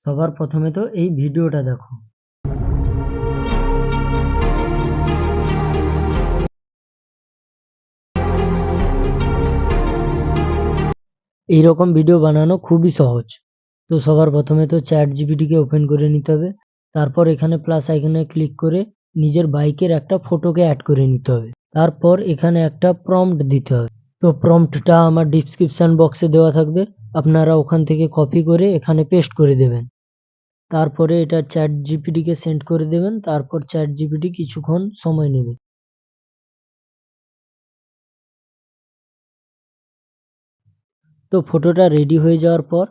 সবার প্রথমে তো এই ভিডিওটা দেখো। এইরকম ভিডিও বানানো খুবই সহজ। তো সবার প্রথমে তো ChatGPT কে ওপেন করে নিতে হবে। তারপর এখানে প্লাস আইকনে ক্লিক করে নিজের বাইকের একটা ফটোকে অ্যাড করে নিতে হবে। তারপর এখানে একটা প্রম্পট দিতে হবে। তো প্রম্পটটা আমার ডিসক্রিপশন বক্সে দেওয়া থাকবে, আপনারা ওখান থেকে কপি করে এখানে পেস্ট করে দেবেন। তারপরে এটা ChatGPT কে সেন্ড করে দেবেন। তারপর ChatGPT কিছুক্ষণ সময় নেবে। তো ফটোটা রেডি হয়ে যাওয়ার পর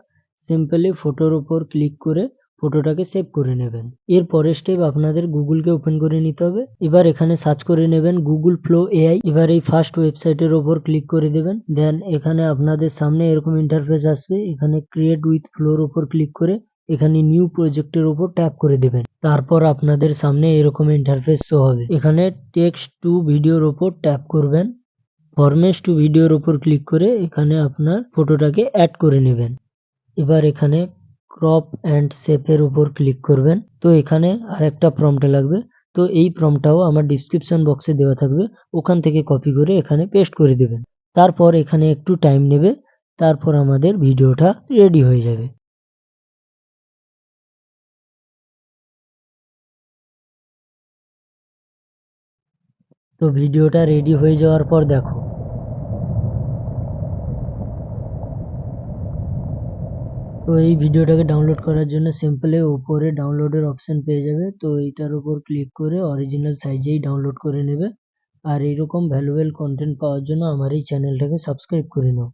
সিম্পলি ফটোর উপর ক্লিক করে ফটোটাকে সেভ করে নেবেন। এর পরের স্টেপ আপনাদের গুগলকে ওপেন করে নিতে হবে। এবার এখানে সার্চ করে নেবেন গুগল ফ্লো এআই। এবার এই ফার্স্ট ওয়েবসাইটের ওপর ক্লিক করে দেবেন। দেন এখানে আপনাদের সামনে এরকম ইন্টারফেস আসবে। এখানে ক্রিয়েট উইথ ফ্লোর ওপর ক্লিক করে এখানে নিউ প্রজেক্টের উপর ট্যাপ করে দেবেন। তারপর আপনাদের সামনে এরকম ইন্টারফেস শো হবে। এখানে টেক্সট টু ভিডিওর ওপর ট্যাপ করবেন। ফরম্যাট টু ভিডিওর উপর ক্লিক করে এখানে আপনার ফটোটাকে অ্যাড করে নেবেন। এবার এখানে ক্রপ অ্যান্ড শেপের উপর ক্লিক করবেন। তো এখানে আরেকটা প্রম্পট লাগবে। তো এই প্রম্পটটাও আমার ডিসক্রিপশন বক্সে দেওয়া থাকবে, ওখান থেকে কপি করে এখানে পেস্ট করে দেবেন। তারপর এখানে একটু টাইম নেবে, তারপর আমাদের ভিডিওটা রেডি হয়ে যাবে। তো ভিডিওটা রেডি হয়ে যাওয়ার পর দেখো। তো এই ভিডিওটাকে ডাউনলোড করার জন্য সিম্পলি উপরে ডাউনলোডের অপশন পেয়ে যাবে। তো এইটার উপর ক্লিক করে অরিজিনাল সাইজেই ডাউনলোড করে নেবে। আর এইরকম ভ্যালুয়েবল কন্টেন্ট পাওয়ার জন্য আমার এই চ্যানেলটাকে সাবস্ক্রাইব করে নাও।